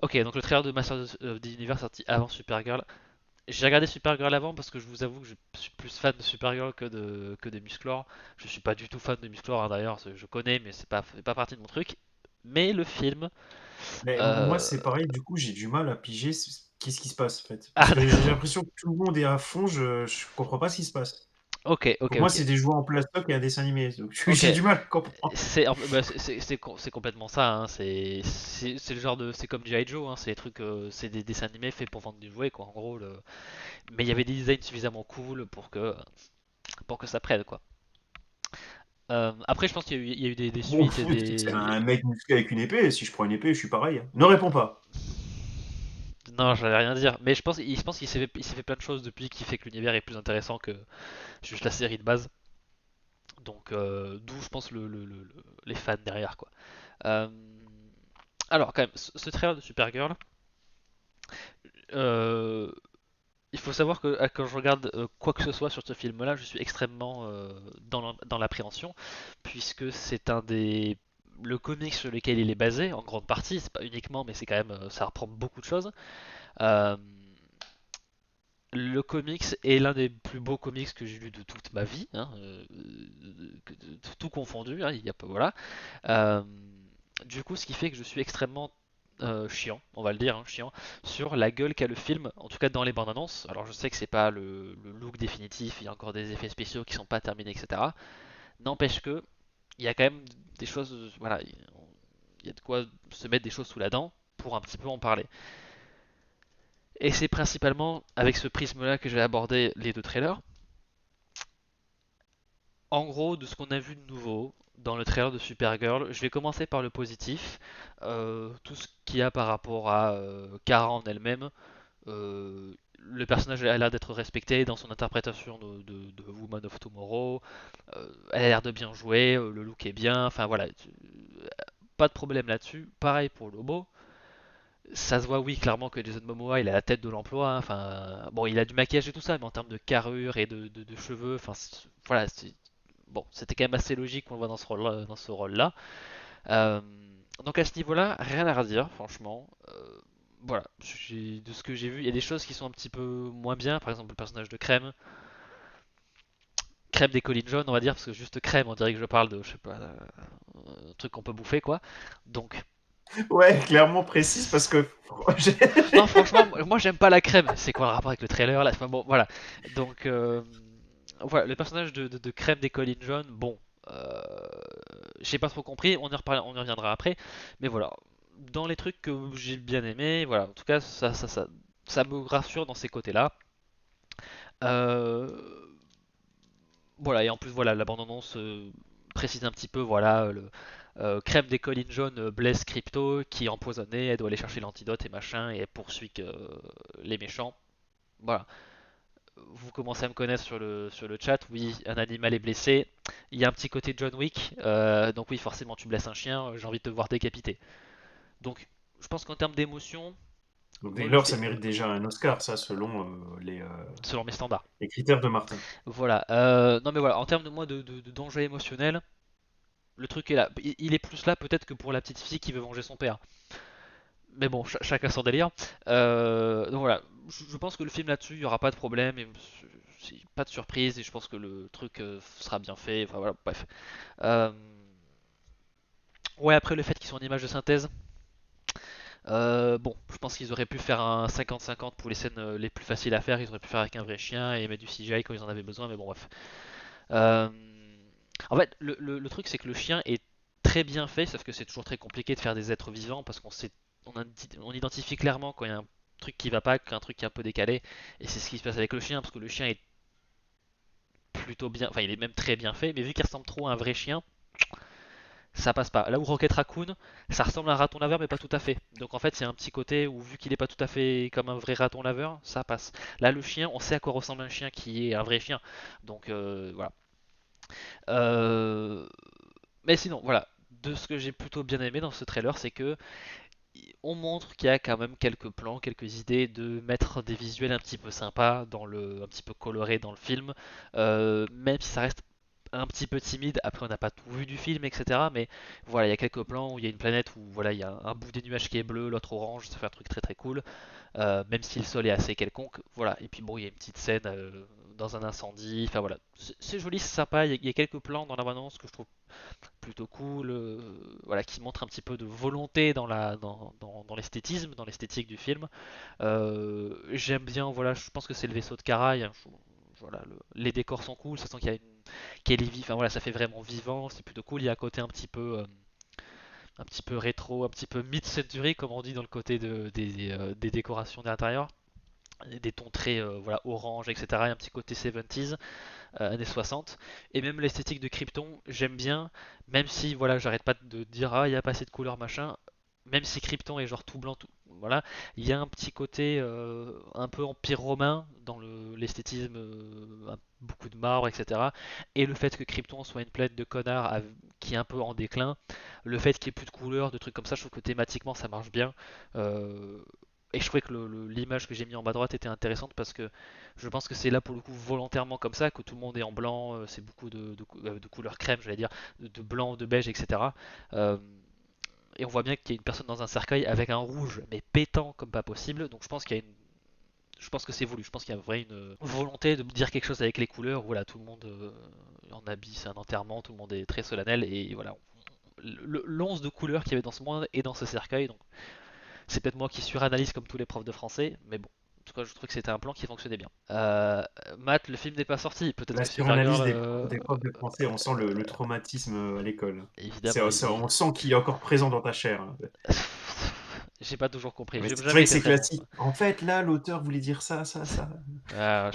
Ok, donc le trailer de Masters of the Universe sorti avant Supergirl. J'ai regardé Supergirl avant parce que je vous avoue que je suis plus fan de Supergirl que de Musclor. Je suis pas du tout fan de Musclor hein, d'ailleurs, je connais mais c'est pas partie de mon truc. Mais le film... Mais moi, euh, c'est pareil, du coup, j'ai du mal à piger qu'est-ce qui se passe, en fait. Parce Ah que j'ai d'accord. l'impression que tout le monde est à fond, je comprends pas ce qui se passe. Ok, ok, Pour moi, ok. c'est des jouets en plastoc et un dessin animé, donc Ok, j'ai du mal à comprendre. c'est complètement ça, hein. C'est le genre de, c'est comme G.I. Joe, hein. C'est des trucs, c'est des dessins animés faits pour vendre des jouets, quoi. En gros, mais il y avait des designs suffisamment cool pour que ça prenne, quoi. Après, je pense qu'il y a eu des Bon, suites et c'est des. un mec musclé avec une épée, si je prends une épée, je suis pareil, hein. Ne réponds pas. Non, j'allais rien dire, mais je pense qu'il s'est fait plein de choses depuis qui fait que l'univers est plus intéressant que juste la série de base. Donc, d'où je pense les fans derrière, quoi. Euh, alors, quand même, ce trailer de Supergirl. Euh, Il faut savoir que quand je regarde quoi que ce soit sur ce film-là, je suis extrêmement dans l'appréhension, puisque c'est un des le comics sur lequel il est basé, en grande partie, c'est pas uniquement, mais c'est quand même ça reprend beaucoup de choses. Euh, le comics est l'un des plus beaux comics que j'ai lu de toute ma vie, hein, tout confondu, hein, il y a pas voilà. Euh, du coup, ce qui fait que je suis extrêmement chiant, on va le dire, hein, chiant, sur la gueule qu'a le film, en tout cas dans les bandes annonces. Alors je sais que c'est pas le look définitif, il y a encore des effets spéciaux qui sont pas terminés, etc. N'empêche que il y a quand même des choses, voilà, il y a de quoi se mettre des choses sous la dent pour un petit peu en parler. Et c'est principalement avec ce prisme-là que j'ai abordé les deux trailers. En gros, de ce qu'on a vu de nouveau dans le trailer de Supergirl, je vais commencer par le positif. Tout ce qu'il y a par rapport à Kara en elle-même, le personnage a l'air d'être respecté dans son interprétation de Woman of Tomorrow. Elle a l'air de bien jouer, le look est bien, enfin voilà, pas de problème là-dessus. Pareil pour Lobo. Ça se voit, oui, clairement que Jason Momoa il a la tête de l'emploi, hein. Enfin, bon, il a du maquillage et tout ça, mais en termes de carrure et de cheveux, enfin, voilà, bon, c'était quand même assez logique qu'on le voit dans ce rôle-là. Euh, donc à ce niveau-là, rien à redire, franchement. Voilà, de ce que j'ai vu, il y a des choses qui sont un petit peu moins bien. Par exemple, le personnage de Crème, Crème des collines jaunes, on va dire, parce que juste Crème, on dirait que je parle de, je sais pas, un truc qu'on peut bouffer, quoi. Donc, Ouais, clairement précise parce que non, franchement, moi j'aime pas la crème. C'est quoi le rapport avec le trailer là? Enfin, bon, voilà. Donc, voilà, le personnage de Crème des collines jaunes, bon, euh, j'ai pas trop compris. On y reviendra après. Mais voilà, dans les trucs que j'ai bien aimé, voilà, en tout cas, ça me rassure dans ces côtés-là. Euh, voilà, et en plus, voilà, l'abandonnance précise un petit peu, voilà, Crème des collines jaunes blesse Crypto qui est empoisonné, elle doit aller chercher l'antidote et machin, et elle poursuit les méchants. Voilà, vous commencez à me connaître sur le chat, oui, un animal est blessé, il y a un petit côté John Wick, donc oui, forcément tu blesses un chien, j'ai envie de te voir décapité. Donc, je pense qu'en termes d'émotion, donc le d'ailleurs, fait, ça mérite déjà un Oscar, ça, selon selon mes standards. les critères de Martin. Voilà, non mais voilà, en termes de moi de danger émotionnel, le truc est là. Il est plus là peut-être que pour la petite fille qui veut venger son père. Mais bon, chacun son délire. Donc voilà, je pense que le film là-dessus, il n'y aura pas de problème. Et pas de surprise. Et je pense que le truc sera bien fait. Enfin voilà, bref. Euh, ouais, après le fait qu'ils soient en image de synthèse. Bon, je pense qu'ils auraient pu faire un 50-50 pour les scènes les plus faciles à faire. Ils auraient pu faire avec un vrai chien et mettre du CGI quand ils en avaient besoin. Mais bon, bref. Euh, En fait, le truc, c'est que le chien est très bien fait, sauf que c'est toujours très compliqué de faire des êtres vivants parce on identifie clairement quand il y a un truc qui va pas, qu'un truc qui est un peu décalé. Et c'est ce qui se passe avec le chien, parce que le chien est plutôt bien, enfin, il est même très bien fait, mais vu qu'il ressemble trop à un vrai chien, ça passe pas. Là où Rocket Raccoon, ça ressemble à un raton laveur, mais pas tout à fait. Donc en fait, il y a un petit côté où, vu qu'il est pas tout à fait comme un vrai raton laveur, ça passe. Là, le chien, on sait à quoi ressemble un chien qui est un vrai chien. Donc voilà. Euh, Mais sinon, voilà, de ce que j'ai plutôt bien aimé dans ce trailer, c'est que on montre qu'il y a quand même quelques plans, quelques idées de mettre des visuels un petit peu sympas, un petit peu colorés dans le film, même si ça reste un petit peu timide. Après, on n'a pas tout vu du film, etc. Mais voilà, il y a quelques plans où il y a une planète où voilà, il y a un bout des nuages qui est bleu, l'autre orange. Ça fait un truc très très cool. Même si le sol est assez quelconque. Voilà. Et puis bon, il y a une petite scène dans un incendie. Enfin voilà, c'est joli, c'est sympa. Il y a quelques plans dans l'abondance que je trouve plutôt cool, voilà, qui montrent un petit peu de volonté dans l'esthétisme, dans l'esthétique du film. J'aime bien, voilà, je pense que c'est le vaisseau de Kara. Voilà, les décors sont cool, ça sent qu'elle est vive. Enfin voilà, ça fait vraiment vivant, c'est plutôt cool. Il y a un côté un petit peu rétro, un petit peu mid-century comme on dit dans le côté des décorations d'intérieur, des tons très voilà orange, etc. Et un petit côté 70s, années 60. Et même l'esthétique de Krypton, j'aime bien, même si voilà, j'arrête pas de dire il y a pas assez de couleurs machin. Même si Krypton est genre tout blanc, tout, voilà, il y a un petit côté un peu empire romain dans l'esthétisme, beaucoup de marbre, etc. Et le fait que Krypton soit une planète de connards qui est un peu en déclin, le fait qu'il n'y ait plus de couleurs, de trucs comme ça, je trouve que thématiquement ça marche bien. Euh, et je trouvais que l'image que j'ai mis en bas à droite était intéressante parce que je pense que c'est là pour le coup volontairement comme ça, que tout le monde est en blanc, c'est beaucoup de couleurs crème, j'allais dire, de blanc, de beige, etc. Euh, et on voit bien qu'il y a une personne dans un cercueil avec un rouge, mais pétant comme pas possible. Donc je pense qu'il y a une je pense que c'est voulu. Je pense qu'il y a vraiment une volonté de dire quelque chose avec les couleurs. Voilà, tout le monde en habit, c'est un enterrement, tout le monde est très solennel et voilà. L'once de couleurs qu'il y avait dans ce monde et dans ce cercueil. Donc c'est peut-être moi qui suranalyse comme tous les profs de français, mais bon. En tout cas, je trouve que c'était un plan qui fonctionnait bien. Matt, le film n'est pas sorti. Peut-être La que Supergirl, suranalyse des profs de français, on sent le traumatisme à l'école. évidemment, On sent qu'il est encore présent dans ta chair, hein. j'ai pas toujours compris. Mais J'ai c'est jamais vrai que été c'est très bon. classique. En fait, là, l'auteur voulait dire ça, ça, ça. Ah,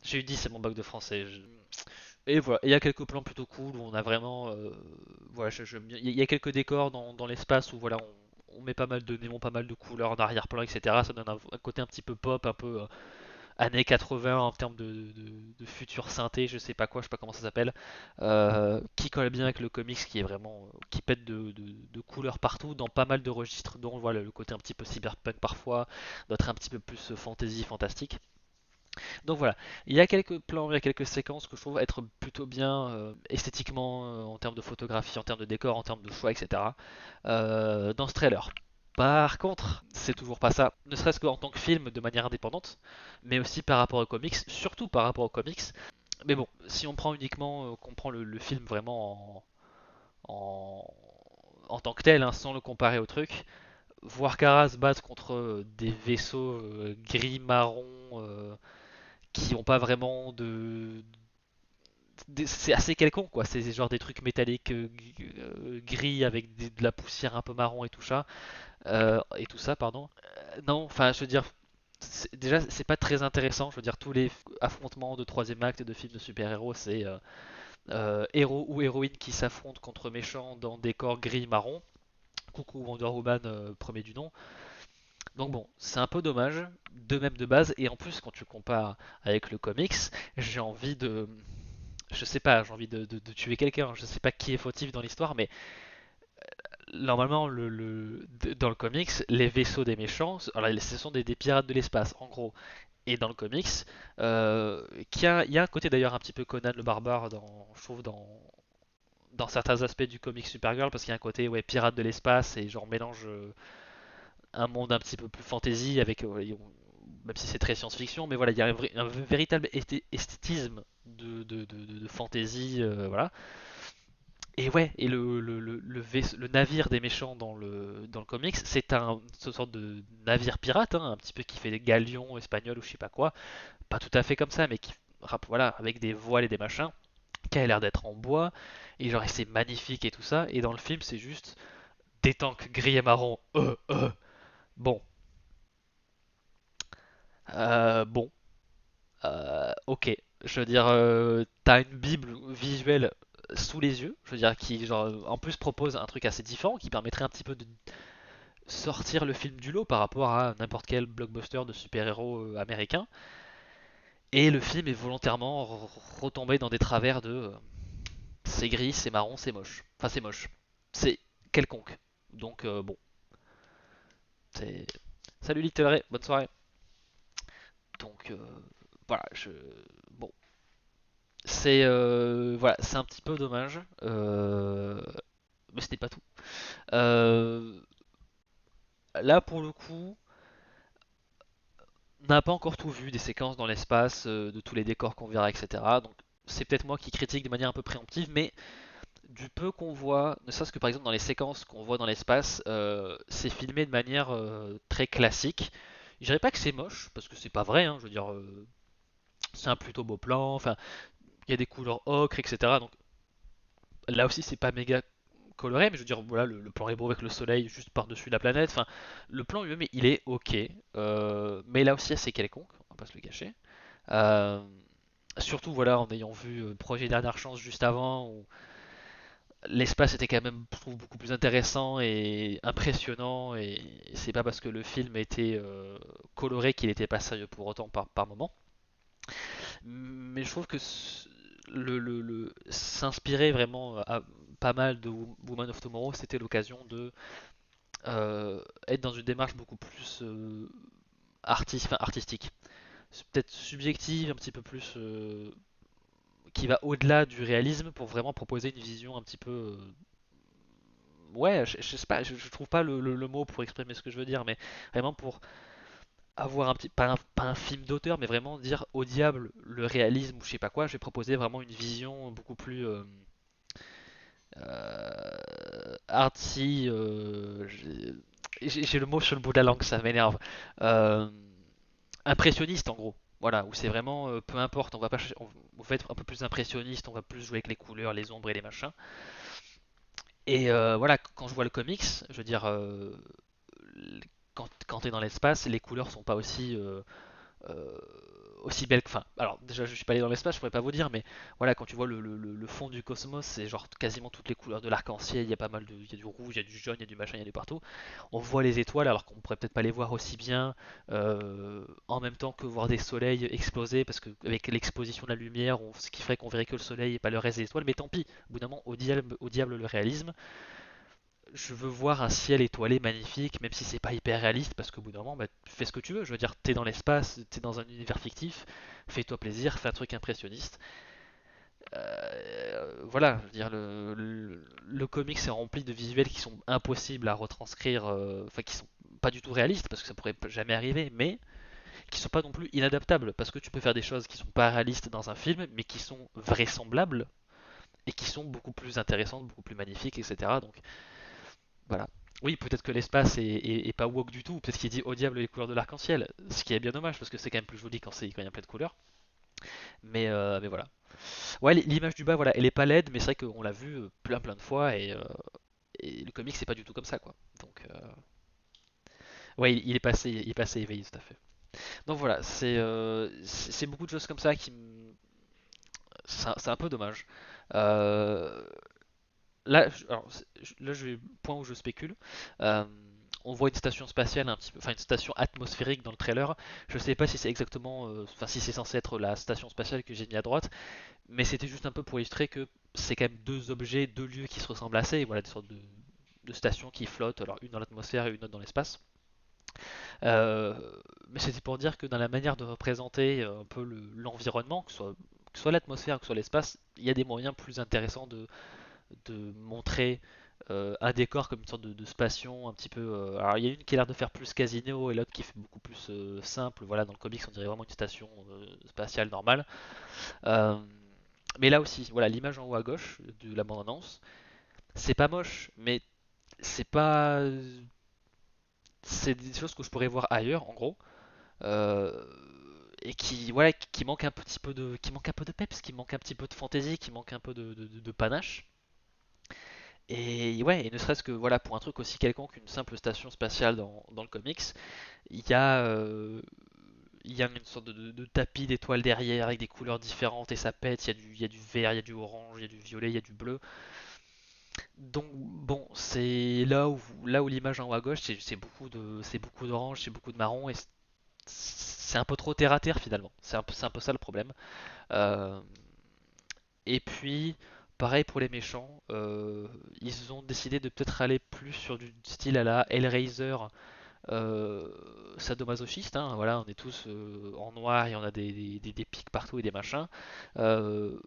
j'ai eu 10, c'est mon bac de français. Et voilà, il y a quelques plans plutôt cool où on a vraiment. Voilà, il y a quelques décors dans l'espace où voilà, on met pas mal de néons, pas mal de couleurs en arrière-plan, etc. Ça donne un côté un petit peu pop, un peu années 80 en termes de futur synthé, je sais pas quoi, je sais pas comment ça s'appelle, qui colle bien avec le comics qui est vraiment. Qui pète de couleurs partout dans pas mal de registres, dont voilà, le côté un petit peu cyberpunk parfois, d'autres un petit peu plus fantasy, fantastique. Donc voilà, il y a quelques plans, il y a quelques séquences que je trouve être plutôt bien esthétiquement, en termes de photographie, en termes de décor, en termes de choix, etc. Dans ce trailer. Par contre, c'est toujours pas ça, ne serait-ce qu'en tant que film de manière indépendante, mais aussi par rapport aux comics, surtout par rapport aux comics. Mais bon, si on prend uniquement, qu'on prend le film vraiment en, en tant que tel, hein, sans le comparer au truc, voir Kara se battre contre des vaisseaux gris-marron qui ont pas vraiment c'est assez quelconque quoi, c'est genre des trucs métalliques gris avec de la poussière un peu marron et tout ça pardon. Non, enfin je veux dire déjà c'est pas très intéressant, je veux dire tous les affrontements de troisième acte de films de super-héros c'est héros ou héroïnes qui s'affrontent contre méchants dans des corps gris marron. Coucou Wonder Woman premier du nom. Donc bon, c'est un peu dommage, de même de base, et en plus quand tu compares avec le comics, j'ai envie de, je sais pas, j'ai envie de tuer quelqu'un. Je sais pas qui est fautif dans l'histoire, mais normalement, dans le comics, les vaisseaux des méchants, alors ce sont des pirates de l'espace, en gros. Et dans le comics, il y a un côté d'ailleurs un petit peu Conan le barbare, je trouve, dans certains aspects du comic Supergirl, parce qu'il y a un côté ouais, pirate de l'espace et genre mélange un monde un petit peu plus fantasy avec. Même si c'est très science-fiction, mais voilà, il y a un véritable esthétisme de fantasy, voilà. Et ouais, et le navire des méchants dans le comics, c'est une sorte de navire pirate, hein, un petit peu qui fait des galions espagnols ou je sais pas quoi. Pas tout à fait comme ça, mais voilà, avec des voiles et des machins, qui a l'air d'être en bois. Et genre, c'est magnifique et tout ça. Et dans le film, c'est juste des tanks gris et marron. Bon, bon, ok. Je veux dire, t'as une bible visuelle sous les yeux, je veux dire, qui genre, en plus propose un truc assez différent, qui permettrait un petit peu de sortir le film du lot par rapport à n'importe quel blockbuster de super-héros américain. Et le film est volontairement retombé dans des travers de c'est gris, c'est marron, c'est moche. Enfin, c'est moche. C'est quelconque. Donc, bon. C'est... Salut Little bonne soirée. Donc, voilà, bon. Voilà, c'est un petit peu dommage, mais ce n'est pas tout. Euh, Là pour le coup, on n'a pas encore tout vu des séquences dans l'espace, de tous les décors qu'on verra, etc. Donc c'est peut-être moi qui critique de manière un peu préemptive, mais du peu qu'on voit, ne serait-ce que par exemple dans les séquences qu'on voit dans l'espace, c'est filmé de manière très classique. Je dirais pas que c'est moche, parce que c'est pas vrai, hein, je veux dire, c'est un plutôt beau plan, enfin, il y a des couleurs ocre, etc. Donc là aussi, c'est pas méga coloré, mais je veux dire, voilà, le plan est beau avec le soleil juste par-dessus la planète. Enfin, le plan lui-même, il est ok, mais là aussi, c'est quelconque, on va pas se le cacher. Euh, Surtout, voilà, en ayant vu Projet Dernière Chance juste avant, où l'espace était quand même, je trouve, beaucoup plus intéressant et impressionnant, et c'est pas parce que le film était coloré qu'il était pas sérieux pour autant par moment. Mais je trouve que s'inspirer vraiment pas mal de Woman of Tomorrow, c'était l'occasion de être dans une démarche beaucoup plus artistique. C'est peut-être subjective, un petit peu plus qui va au-delà du réalisme pour vraiment proposer une vision un petit peu ouais, je sais pas, je trouve pas le mot pour exprimer ce que je veux dire, mais vraiment pour avoir un petit, pas un film d'auteur, mais vraiment dire au diable le réalisme ou je sais pas quoi, je vais proposer vraiment une vision beaucoup plus artsy. J'ai le mot sur le bout de la langue, ça m'énerve. Euh, Impressionniste en gros. Voilà, où c'est vraiment peu importe, on va pas, on va être un peu plus impressionniste, on va plus jouer avec les couleurs, les ombres et les machins. Et voilà, quand je vois le comics, je veux dire, quand tu es dans l'espace, les couleurs sont pas euh, aussi belles que. Enfin, alors déjà, je suis pas allé dans l'espace, je pourrais pas vous dire, mais voilà, quand tu vois le fond du cosmos, c'est genre quasiment toutes les couleurs de l'arc-en-ciel. Il y a pas mal de, il y a du rouge, il y a du jaune, il y a du machin, il y a du partout. On voit les étoiles alors qu'on pourrait peut-être pas les voir aussi bien en même temps que voir des soleils exploser, parce que avec l'exposition de la lumière, ce qui ferait qu'on verrait que le soleil et pas le reste des étoiles. Mais tant pis, au bout d'un moment, au diable le réalisme. Je veux voir un ciel étoilé magnifique, même si c'est pas hyper réaliste, parce qu'au bout d'un moment, bah, fais ce que tu veux. Je veux dire, t'es dans l'espace, t'es dans un univers fictif, fais-toi plaisir, fais un truc impressionniste. Voilà, je veux dire, le comic c'est rempli de visuels qui sont impossibles à retranscrire, enfin qui sont pas du tout réalistes, parce que ça pourrait jamais arriver, mais qui sont pas non plus inadaptables, parce que tu peux faire des choses qui sont pas réalistes dans un film, mais qui sont vraisemblables, et qui sont beaucoup plus intéressantes, beaucoup plus magnifiques, etc. Donc voilà. Oui, peut-être que l'espace est pas woke du tout, peut-être qu'il dit au diable les couleurs de l'arc-en-ciel, ce qui est bien dommage parce que c'est quand même plus joli quand il y a plein de couleurs. Mais voilà. Ouais, l'image du bas, voilà, elle est pas laide, mais c'est vrai qu'on l'a vu plein de fois et le comic c'est pas du tout comme ça quoi. Donc ouais, il est passé éveillé tout à fait. Donc voilà, c'est beaucoup de choses comme ça c'est un peu dommage. Euh, Là, là, point où je spécule. Euh, on voit une station spatiale un petit peu, enfin une station atmosphérique dans le trailer. Je sais pas si c'est exactement, enfin si c'est censé être la station spatiale que j'ai mis à droite, mais c'était juste un peu pour illustrer que c'est quand même deux objets, deux lieux qui se ressemblent assez. Voilà, des sortes de stations qui flottent, alors une dans l'atmosphère et une autre dans l'espace. Euh, mais c'était pour dire que dans la manière de représenter un peu l'environnement, que ce soit l'atmosphère, que ce soit l'espace, il y a des moyens plus intéressants de montrer un décor comme une sorte de spation un petit peu. Alors il y a une qui a l'air de faire plus casino et l'autre qui fait beaucoup plus simple. Voilà, dans le comics on dirait vraiment une station spatiale normale. Euh, mais là aussi, voilà, l'image en haut à gauche de la bande-annonce, c'est pas moche, mais c'est pas. C'est des choses que je pourrais voir ailleurs, en gros. Euh, et qui, voilà, qui manque un petit peu qui manque un peu de peps, qui manque un petit peu de fantaisie, qui manque un peu de panache. Et ouais, et ne serait-ce que voilà pour un truc aussi quelconque qu'une simple station spatiale dans le comics, il y a il y a une sorte de tapis d'étoiles derrière avec des couleurs différentes et ça pète. Il y a du vert, il y a du orange, il y a du violet, il y a du bleu. Donc bon, c'est là où l'image en haut à gauche, c'est beaucoup d'orange, c'est beaucoup de marron et c'est un peu trop terre à terre finalement. C'est un peu ça le problème. Euh, Et puis, pareil pour les méchants, ils ont décidé de peut-être aller plus sur du style à la Hellraiser, euh, sadomasochiste, hein, voilà, on est tous en noir et on a des pics partout et des machins. Euh,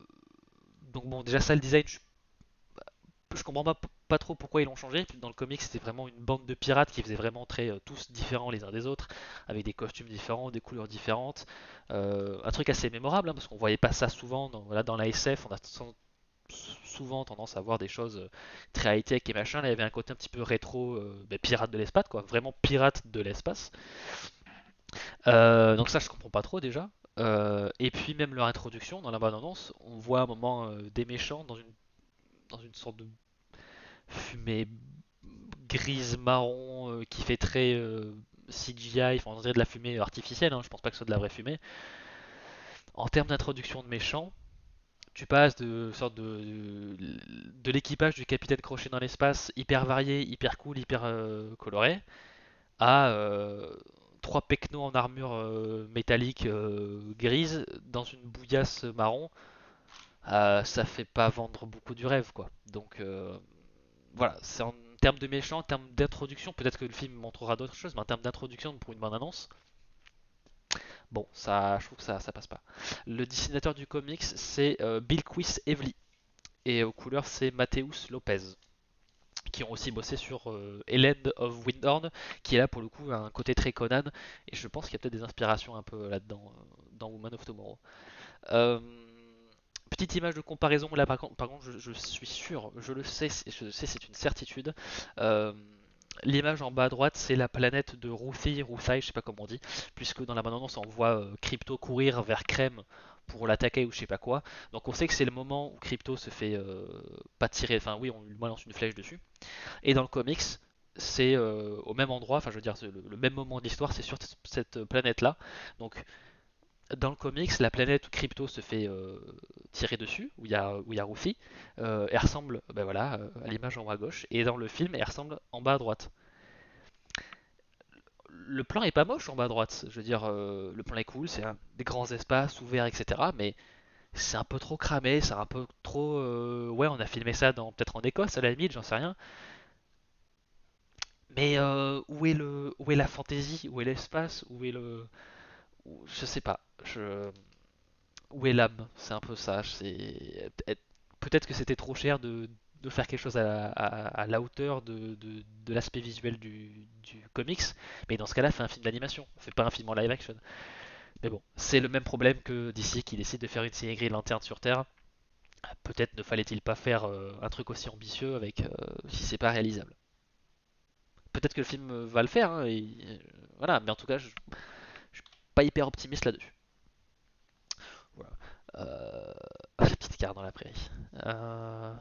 donc bon, déjà ça, le design, je comprends pas trop pourquoi ils l'ont changé. Dans le comic, c'était vraiment une bande de pirates qui faisaient vraiment très tous différents les uns des autres, avec des costumes différents, des couleurs différentes. Un truc assez mémorable, hein, parce qu'on voyait pas ça souvent. Voilà, dans la SF, on a souvent tendance à voir des choses très high-tech et machin. Là, il y avait un côté un petit peu rétro, pirate de l'espace, quoi. Vraiment pirate de l'espace. Donc ça, je comprends pas trop déjà. Et puis même leur introduction dans la bande-annonce, on voit un moment des méchants dans une sorte de fumée grise marron qui fait très CGI, enfin on dirait de la fumée artificielle, hein, je pense pas que ce soit de la vraie fumée. En termes d'introduction de méchants, tu passes de l'équipage du Capitaine Crochet dans l'espace, hyper varié, hyper cool, hyper coloré, à trois pecnos en armure métallique grise dans une bouillasse marron. Ça fait pas vendre beaucoup du rêve, quoi. Donc voilà, c'est en termes de méchants, en termes d'introduction, peut-être que le film montrera d'autres choses, mais en termes d'introduction pour une bonne annonce, bon, ça, je trouve que ça passe pas. Le dessinateur du comics, c'est Bill Quist Evely, et aux couleurs, c'est Mateus Lopez, qui ont aussi bossé sur Elend of Windhorn, qui est là pour le coup un côté très Conan, et je pense qu'il y a peut-être des inspirations un peu là-dedans, dans Woman of Tomorrow. Euh, Petite image de comparaison, là par contre je suis sûr, je le sais, je sais c'est une certitude. Euh, L'image en bas à droite, c'est la planète de Ruthie, je sais pas comment on dit, puisque dans la bande-annonce on voit Crypto courir vers Crème pour l'attaquer ou je sais pas quoi. Donc on sait que c'est le moment où Crypto se fait pas tirer, enfin oui, on lui balance une flèche dessus. Et dans le comics, c'est au même endroit, enfin je veux dire, le même moment d'histoire, c'est sur cette planète-là. Donc dans le comics, la planète où Crypto se fait tirer dessus, où il y a Ruffy, elle ressemble ben voilà, à l'image en haut à gauche, et dans le film, elle ressemble en bas à droite. Le plan est pas moche en bas à droite, je veux dire, le plan est cool, c'est des grands espaces ouverts, etc. Mais c'est un peu trop cramé, c'est un peu trop. Ouais, on a filmé ça peut-être en Écosse à la limite, j'en sais rien. Mais où est la fantaisie, où est l'espace, je sais pas. Où est l'âme? C'est un peu ça. Peut-être que c'était trop cher de faire quelque chose à la hauteur de l'aspect visuel du comics, mais dans ce cas-là, fait un film d'animation, fait pas un film en live action. Mais bon, c'est le même problème que d'ici qui décide de faire une série Green Lantern sur Terre. Peut-être ne fallait-il pas faire un truc aussi ambitieux avec si c'est pas réalisable. Peut-être que le film va le faire, hein, voilà, mais en tout cas, je suis pas hyper optimiste là-dessus. Voilà. La petite carte dans la prairie. Euh,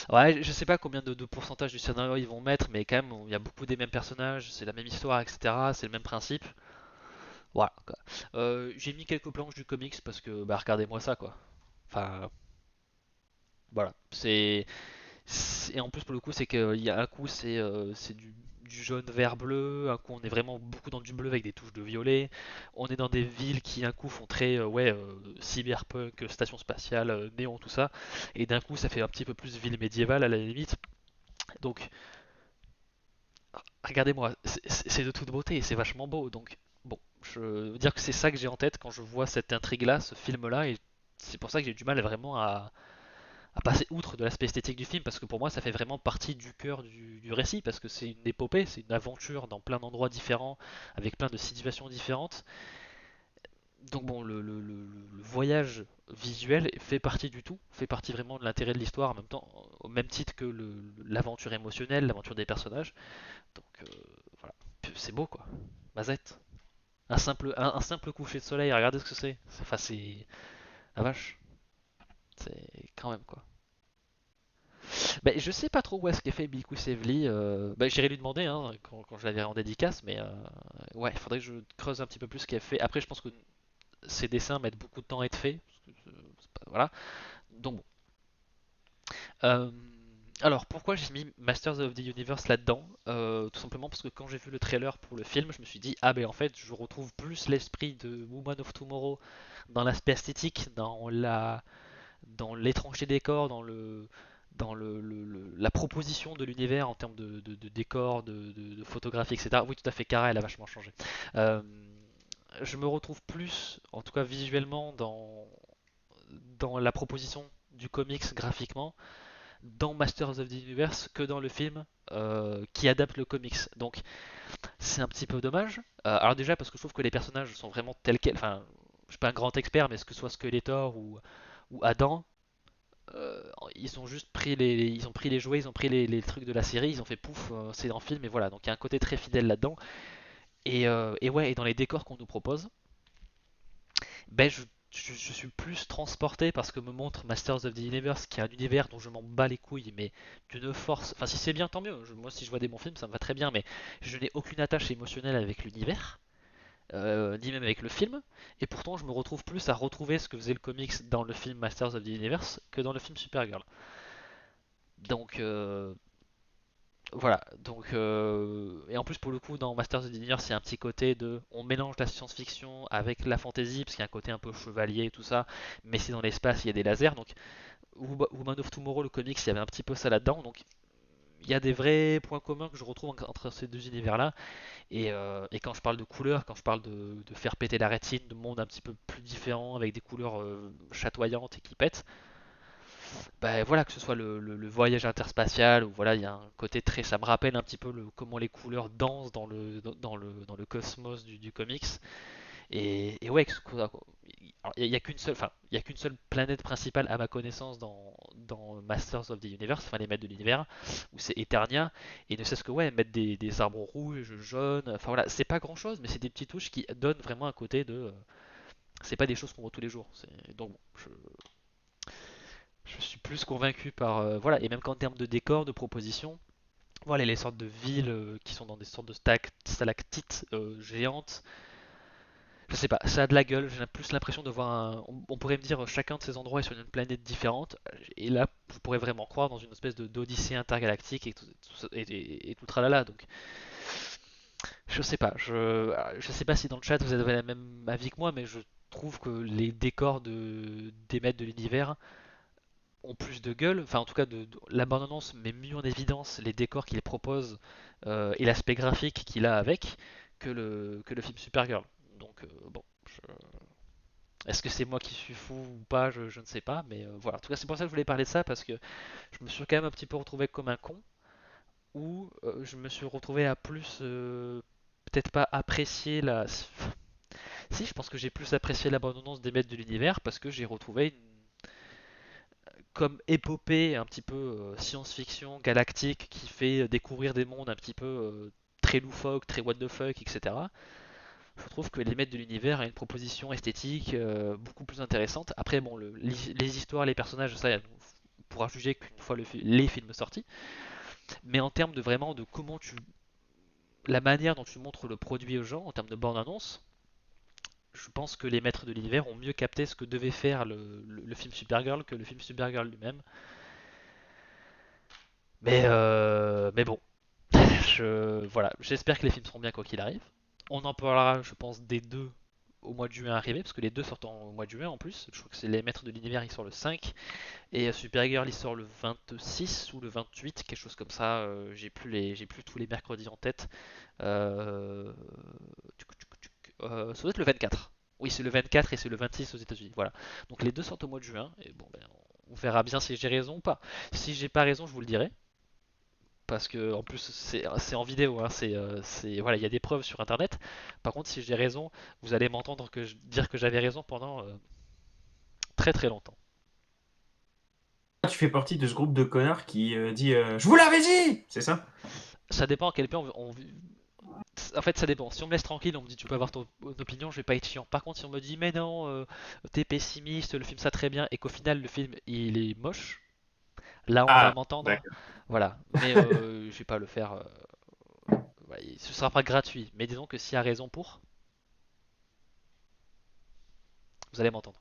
Ouais, je sais pas combien de pourcentage du scénario ils vont mettre, mais quand même, il y a beaucoup des mêmes personnages, c'est la même histoire, etc. C'est le même principe. Voilà, quoi. J'ai mis quelques planches du comics parce que, bah, regardez-moi ça, quoi. Enfin, voilà. Et en plus, pour le coup, c'est qu'il y a un coup, c'est du jaune, vert, bleu. Un coup, on est vraiment beaucoup dans du bleu avec des touches de violet. On est dans des villes qui, un coup, font très, ouais, cyberpunk, station spatiale, néon, tout ça. Et d'un coup, ça fait un petit peu plus ville médiévale à la limite. Donc, regardez-moi, c'est de toute beauté, c'est vachement beau. Donc, bon, je veux dire que c'est ça que j'ai en tête quand je vois cette intrigue-là, ce film-là, et c'est pour ça que j'ai du mal vraiment à passer outre de l'aspect esthétique du film, parce que pour moi, ça fait vraiment partie du cœur du récit, parce que c'est une épopée, c'est une aventure dans plein d'endroits différents, avec plein de situations différentes. Donc bon, le voyage visuel fait partie du tout, fait partie vraiment de l'intérêt de l'histoire en même temps, au même titre que l'aventure émotionnelle, l'aventure des personnages. Donc voilà, c'est beau quoi. Mazette. Un simple coucher de soleil, regardez ce que c'est. Enfin, c'est. La vache. C'est quand même quoi. Bah, je sais pas trop où est-ce qu'est fait Bill Sevely. Bah, j'irai lui demander hein, quand je la verrai en dédicace, mais ouais, il faudrait que je creuse un petit peu plus ce qu'elle fait. Après, je pense que ces dessins mettent beaucoup de temps à être faits. Voilà. Donc bon. Euh, alors, pourquoi j'ai mis Masters of the Universe là-dedans? Tout simplement parce que quand j'ai vu le trailer pour le film, je me suis dit, ah ben en fait, je retrouve plus l'esprit de Woman of Tomorrow dans l'aspect esthétique, dans l'étrangeté des décors, dans la proposition de l'univers en termes de décor, de photographie, etc. Oui, tout à fait, Kara, elle a vachement changé. Euh, je me retrouve plus, en tout cas visuellement, dans la proposition du comics graphiquement, dans Masters of the Universe, que dans le film qui adapte le comics. Donc c'est un petit peu dommage. Alors déjà parce que je trouve que les personnages sont vraiment tels quels. Enfin, je suis pas un grand expert, mais que ce soit Skeletor ou Adam, ils ont juste pris ils ont pris les jouets, ils ont pris les trucs de la série, ils ont fait pouf, c'est dans le film, et voilà. Donc il y a un côté très fidèle là-dedans. Et ouais, et dans les décors qu'on nous propose, ben je suis plus transporté parce que me montre Masters of the Universe, qui est un univers dont je m'en bats les couilles, mais d'une force. Enfin, si c'est bien, tant mieux. Moi, si je vois des bons films, ça me va très bien, mais je n'ai aucune attache émotionnelle avec l'univers. Ni même avec le film, et pourtant je me retrouve plus à retrouver ce que faisait le comics dans le film Masters of the Universe que dans le film Supergirl. Donc voilà, donc et en plus pour le coup dans Masters of the Universe il y a un petit côté de on mélange la science-fiction avec la fantasy parce qu'il y a un côté un peu chevalier et tout ça, mais c'est dans l'espace, il y a des lasers, donc Woman of Tomorrow le comics il y avait un petit peu ça là-dedans, donc il y a des vrais points communs que je retrouve entre ces deux univers-là. Et quand je parle de couleurs, quand je parle de faire péter la rétine, de mondes un petit peu plus différents avec des couleurs chatoyantes et qui pètent, bah voilà, que ce soit le voyage interspatial ou voilà, il y a un côté très, ça me rappelle un petit peu comment les couleurs dansent dans le cosmos du comics. Et ouais, il y a qu'une seule, enfin, il y a qu'une seule planète principale à ma connaissance dans Masters of the Universe, enfin les maîtres de l'univers, où c'est Eternia. Et ne serait-ce que ouais, mettre des arbres rouges, jaunes, enfin voilà, c'est pas grand-chose, mais c'est des petites touches qui donnent vraiment un côté c'est pas des choses qu'on voit tous les jours. Donc bon, je suis plus convaincu par voilà, et même qu'en termes de décor, de proposition. Voilà, les sortes de villes qui sont dans des sortes de stalactites géantes, je sais pas, ça a de la gueule, j'ai plus l'impression de voir on pourrait me dire chacun de ces endroits est sur une planète différente, et là je pourrais vraiment croire dans une espèce d'odyssée intergalactique et tout tralala, donc je sais pas, je sais pas si dans le chat vous avez la même avis que moi, mais je trouve que les décors des maîtres de l'univers ont plus de gueule, enfin en tout cas l'abondance met mieux en évidence les décors qu'il propose et l'aspect graphique qu'il a avec que le film Supergirl. Donc bon, est-ce que c'est moi qui suis fou ou pas, je ne sais pas, mais voilà. En tout cas, c'est pour ça que je voulais parler de ça parce que je me suis quand même un petit peu retrouvé comme un con, ou je me suis retrouvé à plus, peut-être pas apprécier la. Si, je pense que j'ai plus apprécié l'abondance des maîtres de l'univers parce que j'ai retrouvé comme épopée un petit peu science-fiction galactique qui fait découvrir des mondes un petit peu très loufoques, très what the fuck, etc. Je trouve que les maîtres de l'univers a une proposition esthétique beaucoup plus intéressante. Après, bon, les histoires, les personnages, ça, on pourra juger qu'une fois les films sortis. Mais en termes de vraiment de la manière dont tu montres le produit aux gens, en termes de bande-annonce, je pense que les maîtres de l'univers ont mieux capté ce que devait faire le film Supergirl que le film Supergirl lui-même. Mais bon, voilà, j'espère que les films seront bien quoi qu'il arrive. On en parlera, je pense, des deux au mois de juin arrivé, parce que les deux sortent au mois de juin en plus. Je crois que c'est les Maîtres de l'Univers, ils sortent le 5, et Supergirl, il sort le 26 ou le 28, quelque chose comme ça. J'ai plus tous les mercredis en tête. Euh, Ça doit être le 24. Oui, c'est le 24 et c'est le 26 aux États-Unis. Voilà. Donc les deux sortent au mois de juin, et bon, ben, on verra bien si j'ai raison ou pas. Si j'ai pas raison, je vous le dirai parce que en plus c'est en vidéo, hein, voilà, il y a des preuves sur internet. Par contre, si j'ai raison, vous allez m'entendre dire que j'avais raison pendant très très longtemps. Tu fais partie de ce groupe de connards qui dit Je vous l'avais dit. C'est ça? Ça dépend à quel point en fait, ça dépend. Si on me laisse tranquille, on me dit tu peux avoir ton opinion, je vais pas être chiant. Par contre, si on me dit mais non, t'es pessimiste, le film ça très bien, et qu'au final le film il est moche, là on va Ah, m'entendre. d'accord. Voilà. Mais je vais pas le faire. Ouais, ce sera pas gratuit. Mais disons que s'il y a raison pour, vous allez m'entendre.